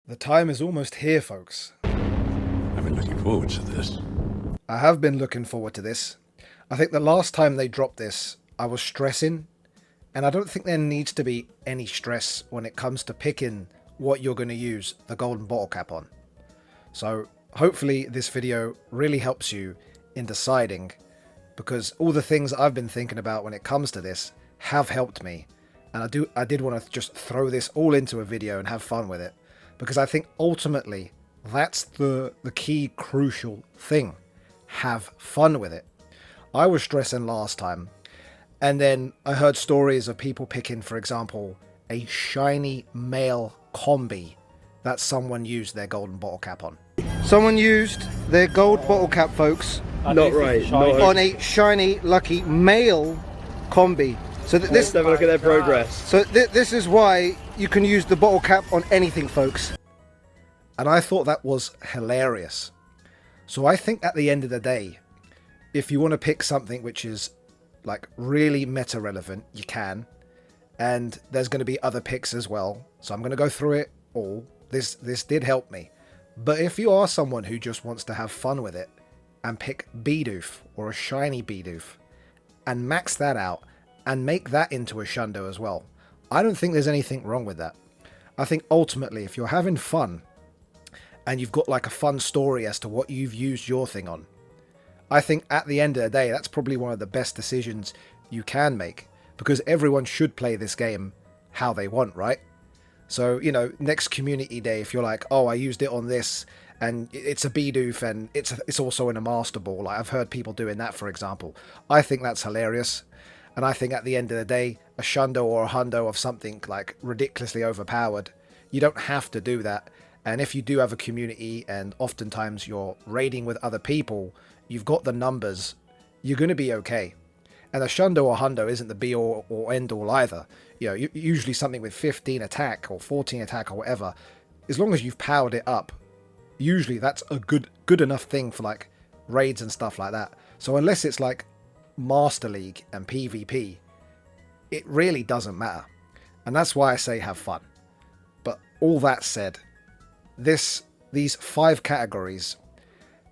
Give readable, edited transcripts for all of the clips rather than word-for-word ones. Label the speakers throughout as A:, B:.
A: The time is almost here, folks.
B: I've been looking forward to this.
A: I have been looking forward to this. I think the last time they dropped this, I was stressing, and I don't think there needs to be any stress when it comes to picking what you're going to use the golden bottle cap on. So hopefully this video really helps you in deciding, because all the things I've been thinking about when it comes to this have helped me, and I did want to just throw this all into a video and have fun with it, because I think ultimately that's the key crucial thing. Have fun with it. I was stressing last time, and then I heard stories of people picking, for example, a shiny male combi that someone used their golden bottle cap on. Someone used their gold bottle cap, folks,
C: Not right. Not
A: on a shiny lucky male combi. So
C: Let's have a look at their progress.
A: So this is why you can use the bottle cap on anything, folks. And I thought that was hilarious. So I think at the end of the day, if you want to pick something which is like really meta relevant, you can. And there's going to be other picks as well. So I'm going to go through it all. This did help me. But if you are someone who just wants to have fun with it and pick Bidoof or a shiny Bidoof and max that out and make that into a Shundo as well, I don't think there's anything wrong with that. I think ultimately if you're having fun and you've got like a fun story as to what you've used your thing on, I think at the end of the day that's probably one of the best decisions you can make, because everyone should play this game how they want, right? So, you know, next community day, if you're like, oh, I used it on this and it's a Bidoof and it's also in a Master Ball, like I've heard people doing that, for example. I think that's hilarious. And I think at the end of the day, a Shundo or a Hundo of something like ridiculously overpowered, you don't have to do that. And if you do have a community and oftentimes you're raiding with other people, you've got the numbers, you're going to be okay. And a Shundo or Hundo isn't the be all or end all either. You know, usually something with 15 attack or 14 attack or whatever, as long as you've powered it up, usually that's a good enough thing for like raids and stuff like that. So unless it's like Master League and PvP, it really doesn't matter. And that's why I say have fun. But all that said, these 5 categories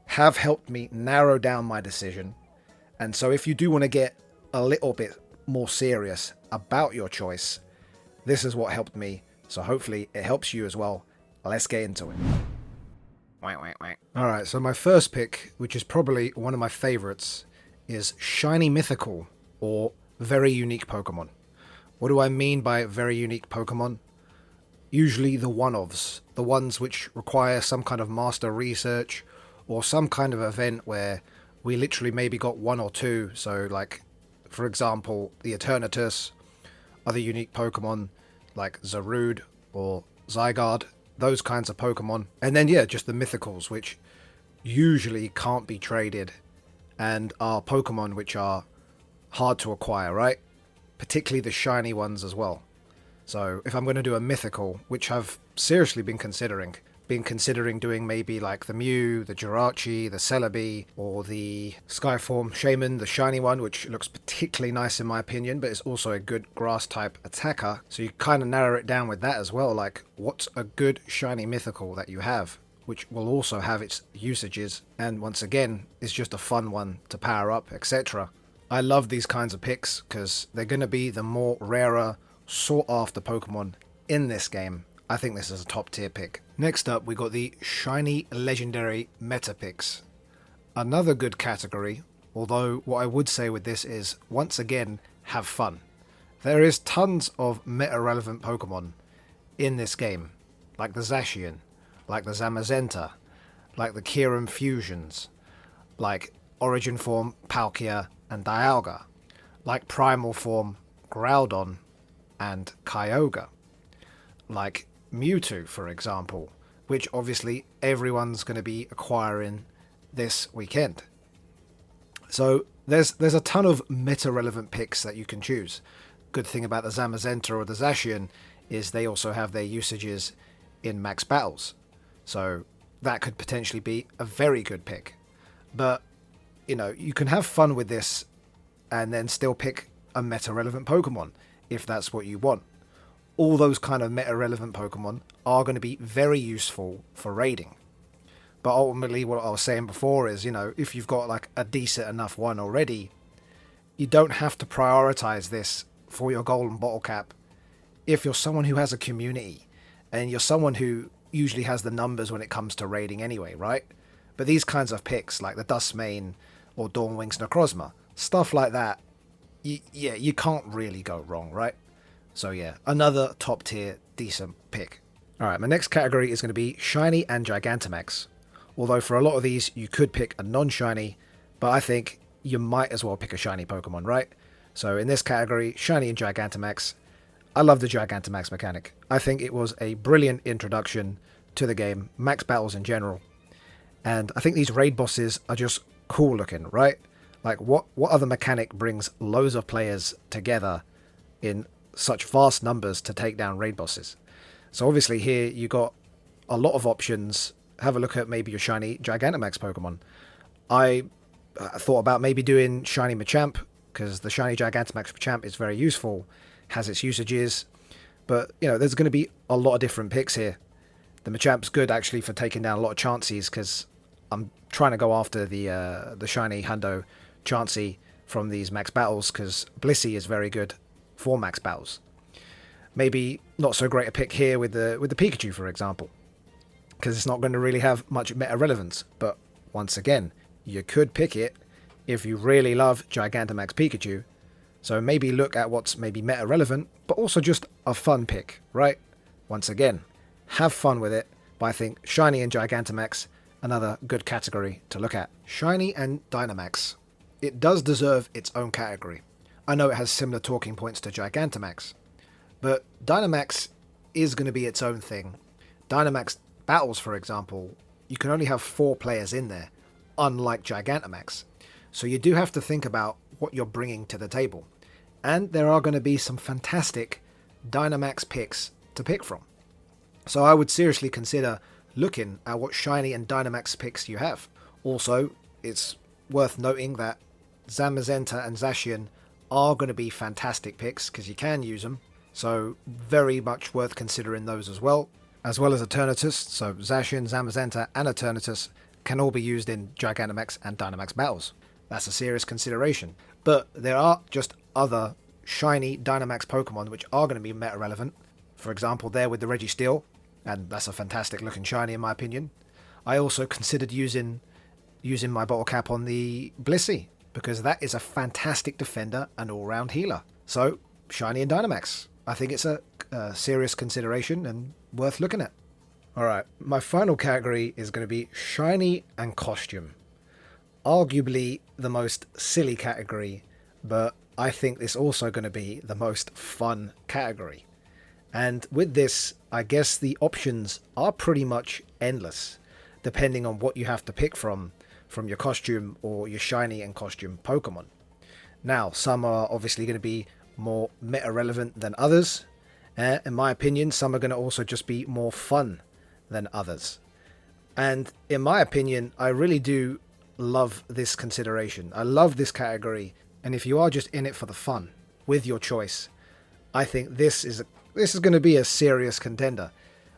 A: have helped me narrow down my decision. And so if you do want to get a little bit more serious about your choice, this is what helped me. So hopefully it helps you as well. Let's get into it. Alright, so my first pick, which is probably one of my favorites, is Shiny Mythical, or Very Unique Pokemon. What do I mean by very unique Pokemon? Usually the one-ofs, the ones which require some kind of master research, or some kind of event where we literally maybe got 1 or 2, so like, for example, the Eternatus, other unique Pokemon like Zarude or Zygarde, those kinds of Pokemon. And then yeah, just the Mythicals, which usually can't be traded and are Pokemon which are hard to acquire, right? Particularly the shiny ones as well. So if I'm going to do a Mythical, which I've seriously been considering doing maybe like the Mew, the Jirachi, the Celebi, or the Skyform Shaman, the shiny one, which looks particularly nice in my opinion, but it's also a good grass type attacker. So you kind of narrow it down with that as well, like what's a good shiny Mythical that you have, which will also have its usages, and once again, is just a fun one to power up, etc. I love these kinds of picks because they're going to be the more rarer, sought after Pokemon in this game. I think this is a top tier pick. Next up, we got the Shiny Legendary Meta picks. Another good category, although what I would say with this is, once again, have fun. There is tons of meta relevant Pokemon in this game, like the Zacian, like the Zamazenta, like the Kyurem Fusions, like Origin Form Palkia and Dialga, like Primal Form Groudon and Kyogre, like Mewtwo, for example, which obviously everyone's going to be acquiring this weekend. So there's a ton of meta-relevant picks that you can choose. Good thing about the Zamazenta or the Zacian is they also have their usages in max battles. So that could potentially be a very good pick. But, you know, you can have fun with this and then still pick a meta-relevant Pokemon if that's what you want. all those kind of meta-relevant Pokemon are going to be very useful for raiding. But ultimately, what I was saying before is, if you've got like a decent enough one already, you don't have to prioritize this for your golden bottle cap if you're someone who has a community and you're someone who usually has the numbers when it comes to raiding anyway, right? But these kinds of picks, like the Dustmane or Dawnwing's Necrozma, stuff like that, you can't really go wrong, right? So yeah, another top tier decent pick. Alright, my next category is going to be Shiny and Gigantamax. Although for a lot of these you could pick a non-shiny, but I think you might as well pick a shiny Pokemon, right? So in this category, Shiny and Gigantamax. I love the Gigantamax mechanic. I think it was a brilliant introduction to the game, max battles in general. And I think these raid bosses are just cool looking, right? Like what other mechanic brings loads of players together in such vast numbers to take down raid bosses? So obviously here you got a lot of options. Have a look at maybe your shiny Gigantamax Pokemon. I thought about maybe doing shiny Machamp, because the shiny Gigantamax Machamp is very useful, has its usages, but there's going to be a lot of different picks here. The Machamp's good actually for taking down a lot of Chanseys, because I'm trying to go after the shiny Hundo Chansey from these max battles, because Blissey is very good for max battles. Maybe not so great a pick here with the Pikachu, for example, because it's not going to really have much meta relevance. But once again, you could pick it if you really love Gigantamax Pikachu. So maybe look at what's maybe meta relevant, but also just a fun pick, right? Once again, have fun with it. But I think Shiny and Gigantamax, another good category to look at. Shiny and Dynamax. It does deserve its own category. I know it has similar talking points to Gigantamax, but Dynamax is going to be its own thing. Dynamax battles, for example, you can only have 4 players in there, unlike Gigantamax. So you do have to think about what you're bringing to the table. And there are going to be some fantastic Dynamax picks to pick from. So I would seriously consider looking at what Shiny and Dynamax picks you have. Also, it's worth noting that Zamazenta and Zacian are going to be fantastic picks because you can use them. So very much worth considering those as well as Eternatus. So Zacian, Zamazenta and Eternatus can all be used in Gigantamax and Dynamax battles. That's a serious consideration. But there are just other shiny Dynamax Pokemon which are going to be meta relevant. For example, there with the Registeel, and that's a fantastic looking shiny in my opinion. I also considered using my bottle cap on the Blissey, because that is a fantastic defender and all-round healer. So, Shiny and Dynamax. I think it's a serious consideration and worth looking at. Alright, my final category is going to be Shiny and Costume. Arguably the most silly category, but I think it's also going to be the most fun category. And with this, I guess the options are pretty much endless, depending on what you have to pick from your costume or your shiny and costume Pokemon. Now, some are obviously going to be more meta relevant than others. In my opinion, some are going to also just be more fun than others. And in my opinion, I really do love this consideration. I love this category. And if you are just in it for the fun with your choice, I think this is going to be a serious contender.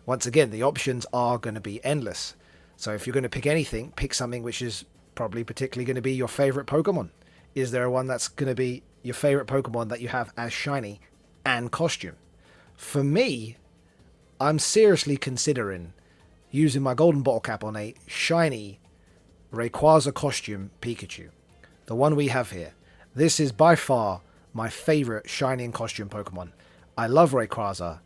A: Once again, the options are going to be endless. So if you're going to pick anything, pick something which is probably particularly going to be your favorite Pokemon. Is there one that's going to be your favorite Pokemon that you have as shiny and costume? For me, I'm seriously considering using my golden bottle cap on a shiny Rayquaza costume Pikachu. The one we have here. This is by far my favorite shiny and costume Pokemon. I love Rayquaza,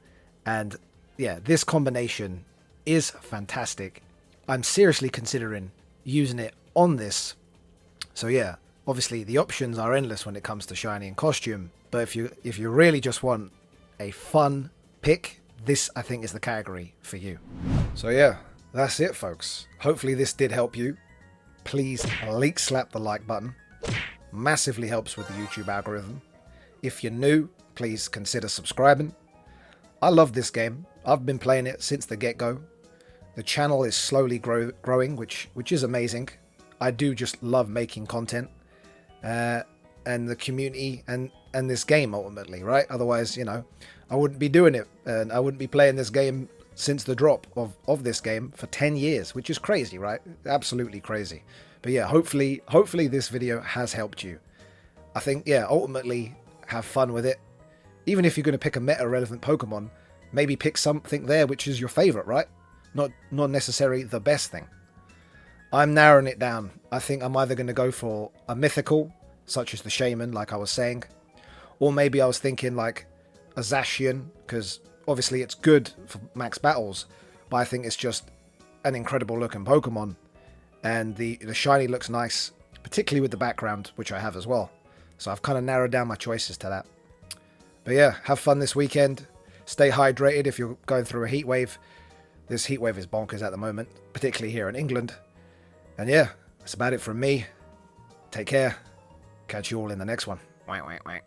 A: and yeah, this combination is fantastic. I'm seriously considering using it on this. So yeah, obviously the options are endless when it comes to shiny and costume, but if you really just want a fun pick, this I think is the category for you. So yeah, that's it folks. Hopefully this did help you. Please leak slap the like button. Massively helps with the YouTube algorithm. If you're new, please consider subscribing. I love this game. I've been playing it since the get-go. The channel is slowly growing, which is amazing. I do just love making content, and the community and this game ultimately, right? Otherwise, I wouldn't be doing it, and I wouldn't be playing this game since the drop of this game for 10 years, which is crazy, right? Absolutely crazy. But yeah, hopefully this video has helped you. I think, yeah, ultimately, have fun with it. Even if you're going to pick a meta-relevant Pokemon, maybe pick something there which is your favorite, right? Not necessarily the best thing. I'm narrowing it down. I think I'm either going to go for a mythical, such as the Shaman, like I was saying, or maybe I was thinking like a Zacian, because obviously it's good for max battles, but I think it's just an incredible looking Pokemon, and the shiny looks nice, particularly with the background, which I have as well. So I've kind of narrowed down my choices to that. But yeah, have fun this weekend. Stay hydrated if you're going through a heat wave. This heat wave is bonkers at the moment, particularly here in England. And yeah, that's about it from me. Take care. Catch you all in the next one. Wait.